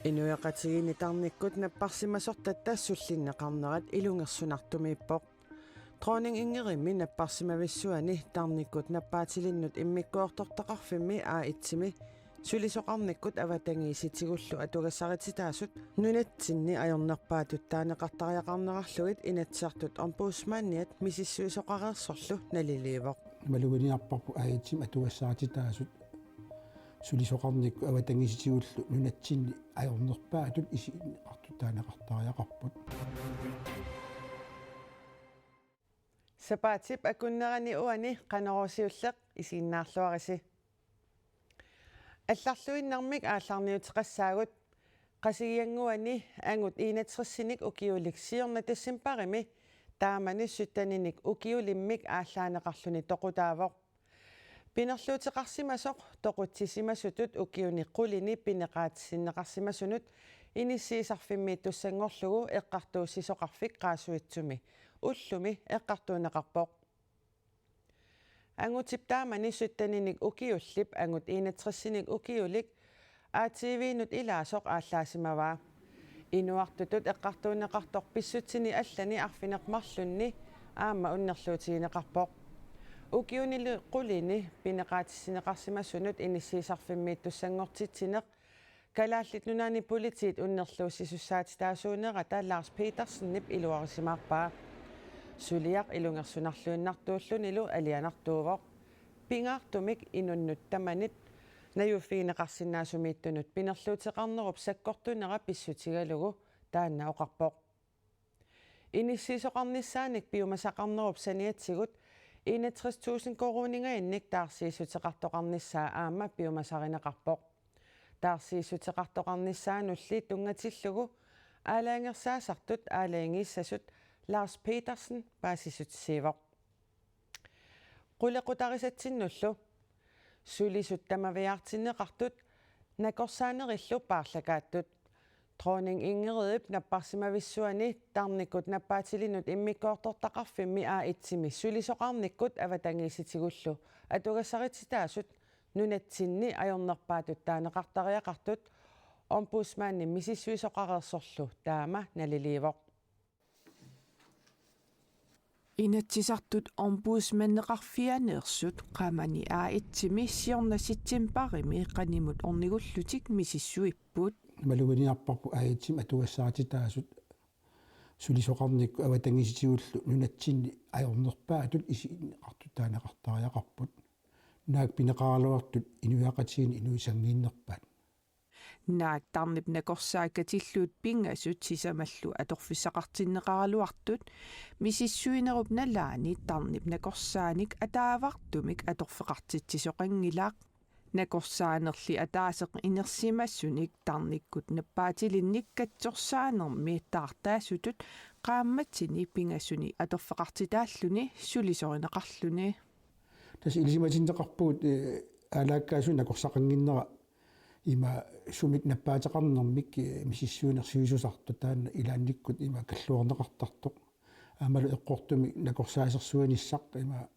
Inuiaqatigini tarnikkut napparsimasortattaassullinneqarnerat ilungersunartumiippoq Dronning Ingrid napparsimavissuani tarnikkut nappaatilinnut immikkoortortaqarfimmi itsimi sulisoqarnikkut avatangiisitigullu atugassaritsitaasut nunatsinni ajornerpaatut taaneqartariaqarnerarlugit inatsartut orpuusmaanniat misissuisoqareersorlu naliliivoq maluguniarparpu aitsim atugassaritsitaasut sulisoqarnikku avatangiisitigullu nunatsinni ajornerpaatut isiinneqartut taaneqartariaqarput Sapaatip akunnerani uani qanorosiulleq isiinnaarluarisi алларлуиннармик аалларниутеқассаагут қасигиангуани ангут иинатсерсиник укиуликсиорна тассимпарими таамани суттаниник укиулиммик ааллаанеқарлуни тоқутаавоқ пинерлуутеқарсимасоқ тоқутсисимасутут укиуниққулини пинеқаатиссиннеқарсимасунут иниссиисарфимми туссангорлугу эққартууссисоқарфик қаасуитсуми уллуми эққартуунеқарпоқ ангутип таамани суттаниник укиуллип ангут иинатсерсиник укиулик аативинут илаасоқ ааллаасимаваа инуартутут эққартуунеқартор писсутсини аллани арфинеқмарлунни аама уннерлуутигинеқарпоқ укиунили қулини пинеқаатиссинеқарсимасунут иниссиисарфимми туссангортитсинеқ калааллит нунаани политиит уннерлуусисуссаатитаасуунера Lars Petersen илуарисимаарпаа сулиақ илунгерсунарлуиннартууллунилу алианартуувоқ пингаартумик инуннут таманит наюффигинеқарсинаасумииттунут пинерлуутеқарнеруп саккортунера писсутигалугу тааннаоқарпоқ иниссисоқарниссааник пиумасақарнеруп саниатсигут 61,000 коруунингаинник таарсиисутеқартоқарниссаа аама пиумасаринеқарпоқ таарсиисутеқартоқарниссаанулли тунгатиллугу аалаангерсаасартут аалаангииссасут Lars Petersen paasisutisiivoq qulaqutarisatsinullu sulisuttamaviartinneqartut nakorsaanerillu paarlakaattut Dronning Ingrid napparsimavissuani tarnikkut nappaatilinut immikkoortortaqarfimmi itsimi sulisoqarnikkut avatangiisitigullu atugassaritsitaasut nunatsinni ajornerpaatut taaneqartariaqartut ombudsmaanni misissuisoqareersorlu taama naliliivoq Inatsisartut ombudsmanneqarfianeersut qamani itsimi siornasitsimparimi qanimut ornigullutik misissuipput maluguniarparpu aitsim atugassaritsitaasut sulisoqarnikku avatangiisitigullu nunatsinni ajornerpaatut isiinneqartut taaneqartariaqarput naak pineqaraluartut inuiaqatiini inuisangiinnerpaat naak tarnip nakorsaakatilluut pingasut sisamallu atorfissaqartinneqaraluartut misissuinerup nalaani tarnip nakorsaanik ataavartumik atorfeqartitsisoqangilaaq nakorsaanerli ataaseq inersimassunik tarnikkut nappaatilinnik katsorsaanermi taartaasutut qaammatsini pingasuni atorfeqartitaalluni sulisorineqarluni tas ilisimatinneqarpuut alaakkaasuna nakorsaqanginnera има сумит наппаатеқарнэрмик мисиссуунерсуисусарту таана илаанниккут има каллуорнеқартартоқ аамалу эққортуми накорсаасерсуаниссақ има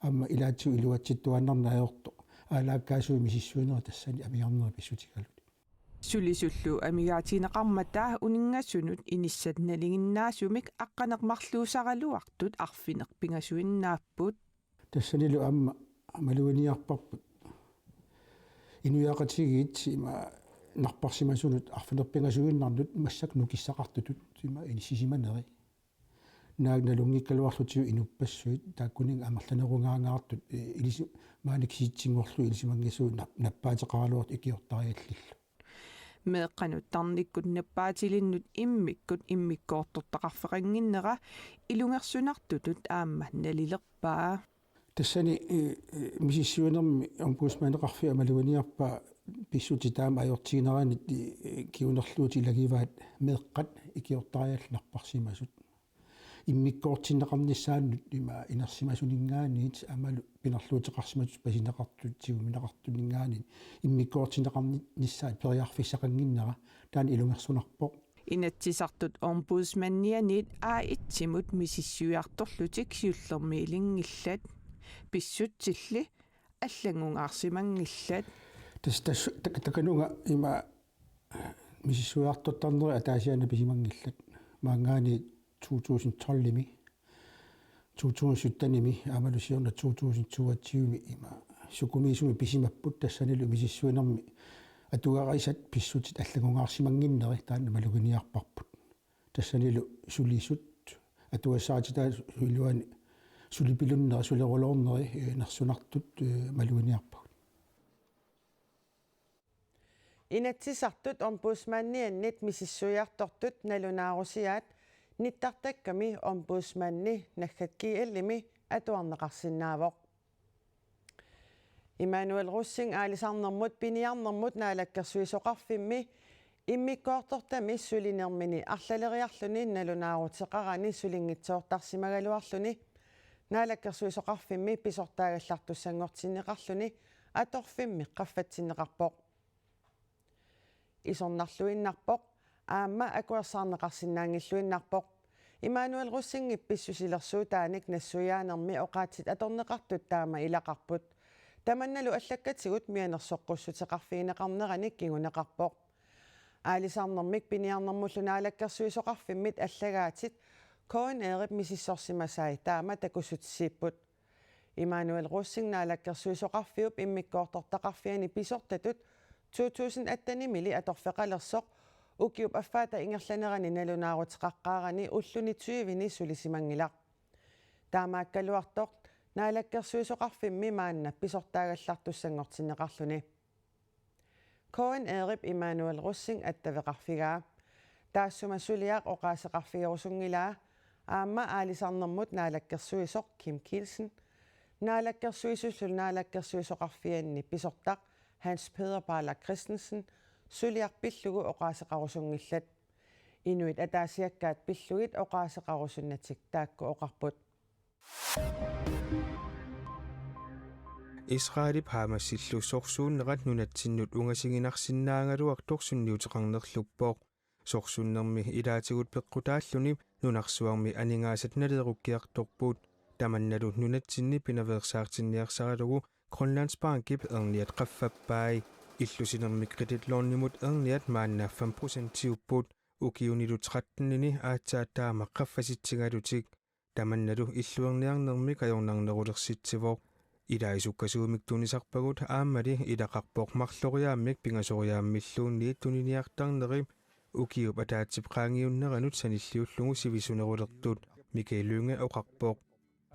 аама илаатсу илуатситтуаннарнаajortoq аалааккаасуи мисиссуунера тассани амиарнера писсутигалут сулисуллу амигаатинеқарматаа унингассунут иниссат налигиннаасумик аққанеқмарлуусаралуартут арфинеқпингасуиннааппут тассанилу аама малуиниарпарпут inuiaqatigit ima narparsimasunut arfinerpingasuginnarnut massак nukissaqartutut ima inissisimaneri naagналунгиккалуарлутиу инуппассуит тааккунин амерланерунгаангаартут илиси маанаксиитсингорлу илисимангисуу наппаатеқаралуарт икиортариаллиллу меэққанут тарниккут наппаатилиннут иммиккоортортақарфеқангиннера илунгерсунартутут аама налилерпаа тассани мисиссуинерми ombudsmanneqarfi amaluaniarpa pissutitaama ajortigineranit kiunerluuti iлагиваат meeqqat ikiortariallarparsimasut иммиккоортиннеқарнissaannut има инерсимасунингаанит амалу пинерлуутеқарсиматут пасинеқартутсигу минеқартунингаанит иммиккоортиннеқарнissaat периарфиссақангиннера таан илунгерсунарпоқ inatsisartut ombudsmannianit itsimut misissuiartorlutik siullermi ilingillat pissutsilli аллагунаарсимангиллат тас таканунга има мисиссуиартортарнери атаасиана писимангиллат маангаани 2012-ми 2017-ми амалусиорна 2022-ми има сукумиисуми писимаппут тассанилу мисиссуинерми атуарисат писсутит аллагунгаарсимангиннери таанна малугиниарпарпут тассанилу сулиссут атуассаатитаа суилуани сулипилуннери сулерулоорнери нерсунартут малугиниарпагут Inatsisartut ombudsmanniannit misissuiartortut nalunaarusiaat nittартакками ombudsmanni naggatkiallimi atuarneqarsinnaavoq Immanuel Russing aalisarnermut piniarnermut naalakkersuisoqarfimmi immikkoortortami sulinermini arlaleriarluni nalunaaruteqarani sulinngitsoortarsimagaluarluni naalakkersuisoqarfimmi pisortaagallartussanngortinneqarluni atorfimmi qaffatsinneqarpoq Isornarluinnarpoq aamma akuersaarneqarsinnaangilluinnarpoq Immanuel Russing ippissusilersuutaanik nassuiaanermi oqaatsit atorneqartut taama ilaqarput tamannalu allakkatigut mianersoqqussuteqarfiineqarneranik kiguneqarpoq aalisarnermik piniarnermullu naalakkersuisoqarfimmit allagaatit koon eerip misissorsimasai taama takusutsiipput Immanuel Russing naalakkersuisoqarfiup immikkoortortaqarfiani pisortatut 2008 mili atorfeqalersoq ukiup affaata ingerlanerani nalunaaruteqaqqaarani ulluni 20 sulisimangilaq taamaakkaluartoq naalakkersuisoqarfimmi maanna pisortaagallartussanngortinneqarluni Koen Erip Immanuel Russing attaveqarfigaa taassuma suliaq oqaaseqarfigerusunngilaa aamma aalisarnermut naalakkersuisoq Kim Kielsen naalakkersuisullu naalakkersuisoqarfianni pisortaq Hans Peder Barlach Christensen suliarpillugu oqaaseqarusunngillat inuit ataasiakkaat pillugit oqaaseqarusunnatik taakku oqarput Israelip haamassillussorsuunneqat nunatsinnut ungasiginarsinnaangaluaq torsunniuteqarnerluppoq sorsunnermi ilaatigut peqqutaalluni nunarsuarmi aningaasat naleerukkiartorpuut tamannalu nunatsinni pinaversaartinniarsaralugu Grønlandsbankip erniat qaffappai illusinermi kreditlornimut erniat maanna 5% tiupput ukiunilu 13nini aatsaattaama qaffasitsigalutik tamannalu illuerniarnermi kajornarnerulersitsivoq ilaisukkasuumik tunisarpagut aammali ilaqarpoq marloriaammik pingasoriaammilluunniit tuniniartarnerip ukiup ataatip qaangiunneranut sanilliullugu sivisunerulertut Mikael Lynge oqarpoq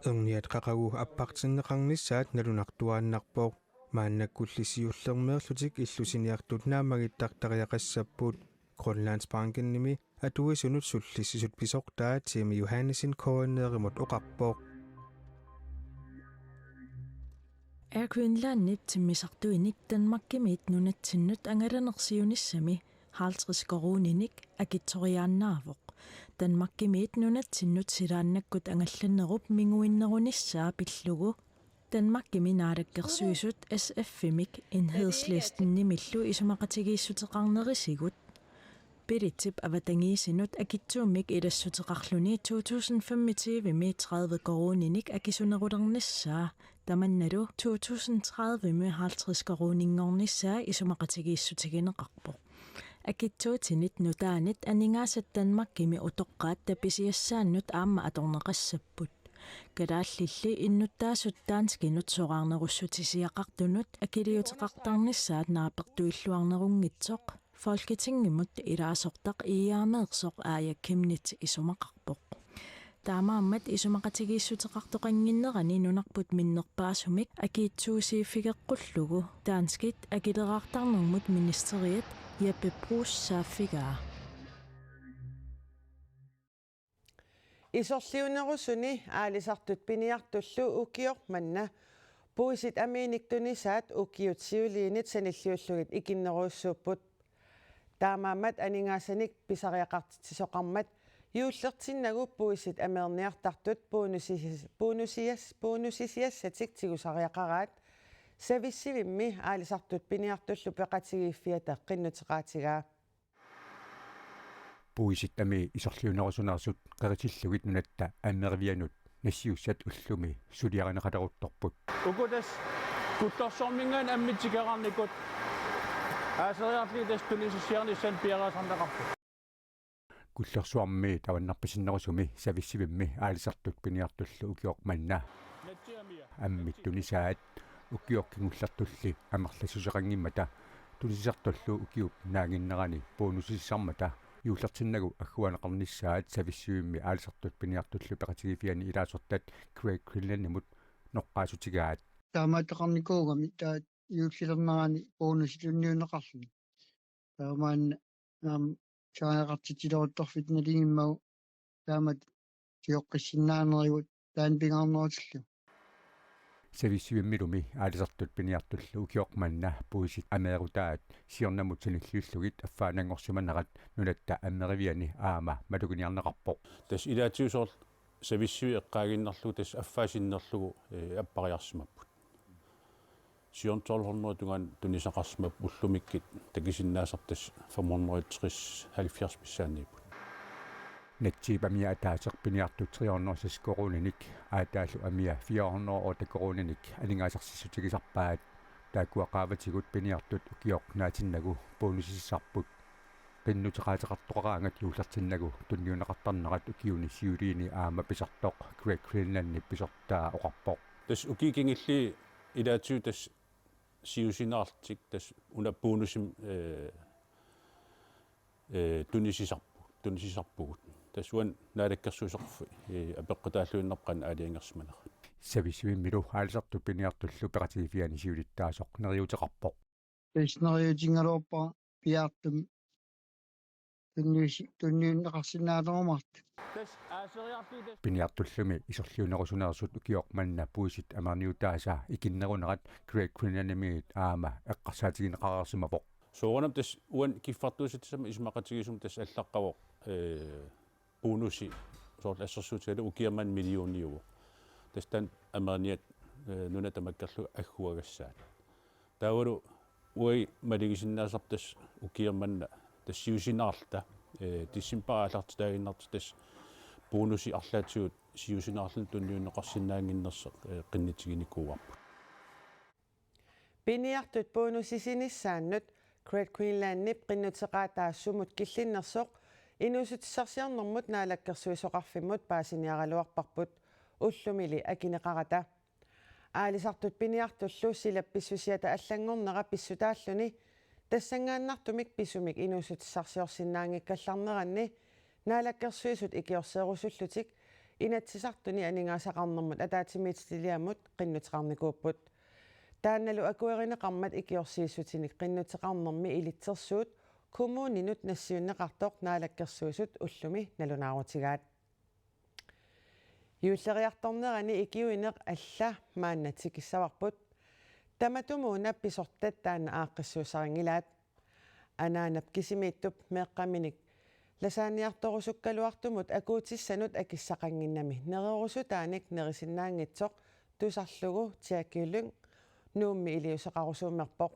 erniat qaqagu appartinneqarnissaat nalunartuaannarpoq maannakkullisiullermeerlutik illusiniartut naamagittartariaqassappuut Grønlandsbankennimi atuisunut sullissisut pisortaat Tim Johannesin koonneerimut oqarpoq Air Greenlandit timmisartuinik Danmarkimit nunatsinnut angalanersiunissami 50 koruninik akittoriaannaavoq Danmarkimit nunatsinnut silaannakkut angallannerup minguinnerunissaa pillugu Danmarkimi naalakkersuisut SF-imik enhedslistennimillu isumaqatigiissuteqarnerisigut Piritip avatangiisinut akitsuumik ilassuteqarluni 2025 30 koruninik akisunerulernissaa tamannalu 2030 50 koruninngornissaa isumaqatigiissutigineqarpoq akitsuutinit nutaanit aningaasat Danmarkimi utoqqaat tapisiassaannut aamma atorneqassapput kadaallilli innuttaasut taanskinut soqarnerussutisiaqartunut akiliuteqartarnissaat naapertuilluarnerungitsoq Folketingimut ilaasortaq iaameersoq aayakkimnit isumaqarpoq taamaammat isumaqatigiissuteqartoqanginnerani nunarput minnerpaasumik akiitsuusiiffigeqqullugu taanskit akileraartarnermut ministeriat Jeppe Bruus saaffigaa Isorliunerusuni aalisartut piniartullu ukior manna puisit amiiniktunisaat ukiutsiuliinit sanilliullugit ikinneruussuupput taamaammat aningaassanik pisariaqartitisoqarmat yuullertinnagu puisit ameerniartartut boonusisiassatik tigusariaqaraat savissivimmi aalisartut piniartullu peqatigiiffiata qinnuteqaatigaa puisit ami isorliunerusunarsut qeritillugit nunatta aammerivianut nassiussat ullumi suliarinaqaleruttorput ukutas kuttorsormingaan ammitsikaqarnikut аасериарлуги тастунисиссиарнissan пиараасарнеқарпу куллерсуарми таваннарписиннерусуми сависсивимми аалисартут пиниартуллу укиоқ манна аммит тунисаат укиоқкингуллартулли амерласусеқангиммата тунисисартуллу укиуп наагиннерани бонусиссармата юуллартиннагу аггуанеқарниссаат сависсивимми аалисартут пиниартуллу пеқатигифиани илаасортат крейг крилланнимут ноққаасутигаат таамаатеқарникуугами таат юуллилернерани бонусилунниунеқарлуни таамаан чаақартитилорутторфит налигиммау таамат тиоққиссиннаанеривут таан пингаарнерутиллу сависсивиммилуми аалисартут пиниартуллу укиоқ манна пуисит амеерутаат сиорнамут саниллиуллугит аффаанангорсиманерат нулатта аммеривиани аама малугиниарнеқарпо тас илаатиусоор сависсиви эққаагиннерлугу тас аффаасиннерлугу аппариарсимаппут сионторлорнер тугаан тунисақарсимап уллумиккит такисиннаасартас 560 писсаанииппут натсипамиа таасеқ пиниартут 300 корониник аатаалу амиа 400 ота корониник алингаасарсиссутигисарпаат тааккуақааватигут пиниартут укиоқ наатиннагу бонусиссарпут qinnuteqateqartoqaraangat juullartinnagu tunniunaqartarnerat ukiuni siuliini aama pisartoq Greg Greenlanni pisortaa oqarpoq tas ukikingilli ilaatigu tas siusinaartik tas unappuunusim tunisisarpugut tas uan naalakkersuuserfu apeqqutaalluinnerqan aaliangersmanera savisuimmilu aalisartu piniartullu peqatigifiani siulittaasoq neriuteqarpoq neriutingaluorpa piartum tunniunneqarsinnaalerumartu piniartullumi isorliunerusunersut ukioq manna puisit amarniutaasa ikinnerunerat Greg Greenlanimiit aama eqqarsaatigineqararsimapoq soorunam tas uan kiffartuusitsama ismaqatigisum tas allaqqavoq bonusi soorl assersuutigalu ukiaman millioniugu tas tan amarniat nuna tamakkerlu agguagassaat taavalu uai maligisinnaasartas ukiamanna тассиусинаарлта тиссимпаралартитаагиннарт тас бонуси арлаатсуут сиусинаарлун тунниунеқарсинаангиннерсеқ қиннитигиникууарпу пиниартут бонусисиниссааннут Great Greenland-нип qinnuteqaataassumut киллиннерсоқ инусутиссарсиарнэрмут наалаккерсуисоқарфиммут паасиниаралуарпарпут уллумили акинеқарата аалисартут пиниартуллу силапписсусиата аллангорнера писсутааллуни тассангааннартумик писумик инусутиссарсиорсинаангиккалларнеранни наалаккерсуисут икиорсеерусуллутик инатсисартуни анингаасақарнэрмут атаатимиитилиамут qinnuteqarnikuupput таанналу акуеринеқармат икиорсииссутиник qinnuteqarnermi илитсерсуут кумуунинут нассиуннеқартоқ наалаккерсуисут уллуми налунаарутигаат юуллериарторнерани икиуинеқ алла мааннатикиссаварпут таматумуунап писортат таана ааққиссуусарингилаат анаанап кисимииттуп меэққаминик ласааниарторусуккалуартумут акуутиссанут акиссақангиннами нерерусутааник нерисиннаангитсоқ тусарлугу тиаккиуллун нуумми илиусеқарусуумерпоқ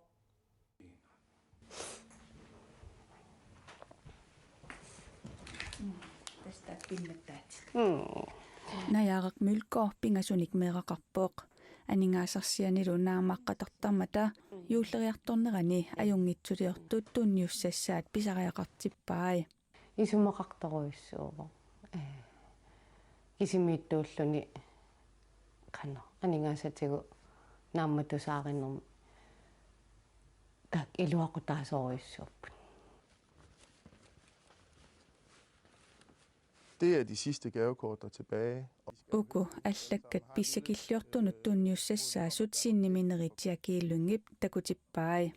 наярак мулкоо пингасуник меэқақарпоқ анингаасарсианилу наамаққатартармата юуллериарторнерани аюнгитсулиортут тунниуссассаат писариақартиппаи исумақарторуиссуувоо кисимииттууллуни қано анингаасатигу наамматусаариннерми так илуақутаасоруиссууппут Det er de sidste gavekort, der er tilbage. Uku allakkat pissakilliortunut tunniussassaasut sinnimineritsiakiillungip takutippaai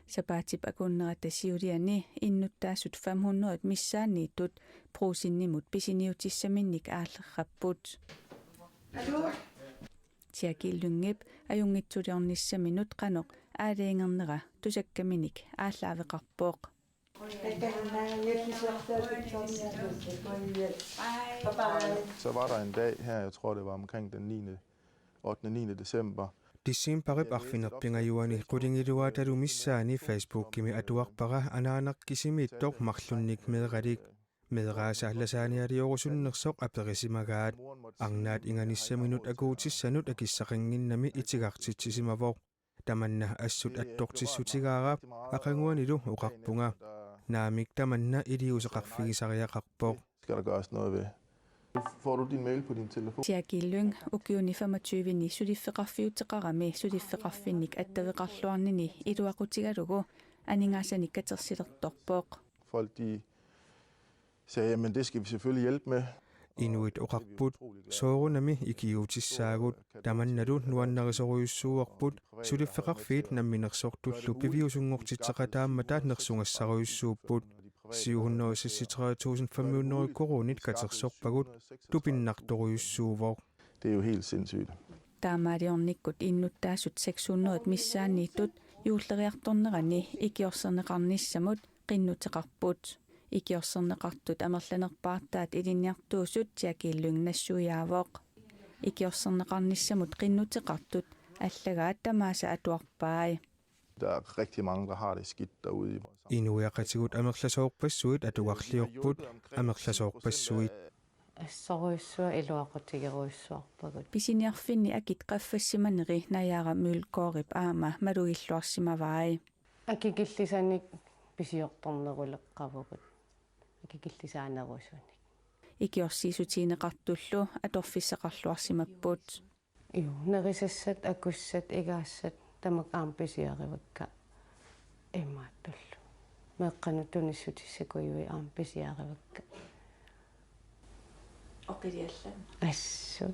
sapaatip akunnerata siuliani innuttaassut 500 missaanniittut pruusinnimut pisiniutissaminnik aallerrapput tiakiillungip ajungitsuliornissaminut qanoq aaliingernera tusakkaminik aallaaveqarpooq Så var der en dag her, jeg tror det var omkring den 8. 9. december. Tissimparip arfinerpingajuani qulingiluaatalu missaani Facebook-kimi atuarpara anaanarkisimiittoq marlunnik meeqalik meeqaasaalasaanialiorusуннерсоq apeqisimagaat arnaat inganissaminut akuutissanut akissaqanginnami itigartittisimavoq tamanna assut attortissutigaaraap aqanguanilu uqarpunga naamik tamanna iliuseqarfigisariaqarpoq. Skal der gøres noget ved. Får du din mail på din telefon? Tiakillung ukiuni 25-ni suliffeqarfiuteqarami suliffeqarfinnik attaveqarluarnini iluaqutigalugu aningaasani katersilertorpoq. Folk de sagde, jamen det skal vi selvfølgelig hjælpe med. Inuit oqarput soorunami ikiutissaagut tamannalu nuannarisoruyussuuarput suliffeqarfiit namminersortullu piviusungortitseqataamata nersungassaruyussuupput 763.500 koronit katersorpagut tupinnartoruyussuuvor. Det er jo helt sindssygt. Taamaaliornikkut innuttaasut 600 missaanniittut juulleriartornerani ikiorserneqarnissamut qinnuteqarput ikiorserneqartut amerlanerpaartaat ilinniartuusut tiakillung nassuiaavoq ikiorserneqarnissamut qinnuteqartut allagaat tamaasa atuarpaai. Der er rigtig mange, der har det skidt derude. Inuiaqatigut amerlasoorpassuit atuarliorput amerlasoorpassuit Assaruyussua iluaqutigeruissuarpagut. Pisiniarfinni akit qaffassimanneri najaara myulkoorip aama malugilluarsimavaai. Akikillisanik pisiortorneruleqqavugut. Akikillisaanerusunik. Ikiorsiisutiineqartullu atorfisseqarluarsimapput. Iu nerisassat akussat igaassat tamak aampisiarivakka imaattullu. Meqqanutunissutissakuyui aampisiarivakka. Assu.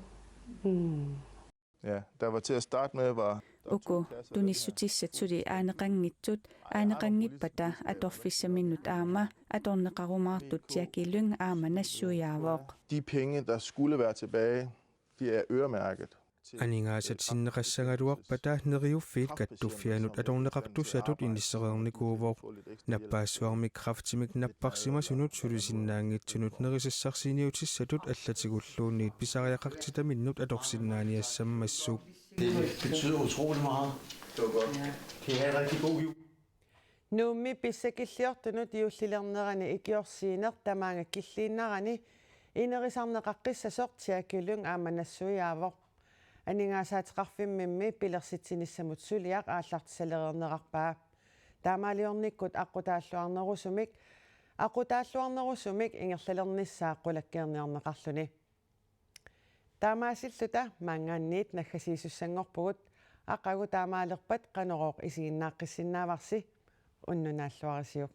Ja, der var til at starte med var Uku tunissutissat aaneqanngitsut aaneqangippata atorfissaminut aama atorneqarumaartut tiakillung aama nassuiaavoq. de penge, der skulle være tilbage, de er øremærket. aningaasat sinneqassagaluarpata neriuffiit kattuffianut atorneqartussatut inisseriernikuuvor nappaassuarmik kraftimik napparsimasunut sulusinnaangitsunut nerisassarsiiniutissatut allatigulluunniit pisariaqartitaminnut atorsinnaaniassammassuk. Det betyder utrolig meget. Det var godt. Kan I have en rigtig god jul? Nuummi pissakilliortunut iullilernerani ikiorsiiner tamaanga killiinnarani inerisarneqaqqissasoq tiakillung aamanassuiaavoq aningaasaateqarfimmimmi pilersitinissamut suliaq aallartisaleriернеqarpaa taamaaliornikkut aqutaalluarnerusumik ingerlalernissaa qulakkierniorneqarluni taamaasilluta mangaanniit naggasisussangorpugut aqagu taamaalerpat qanorooq isiginnaaqqissinnaavarssi unnunaalluarisiuk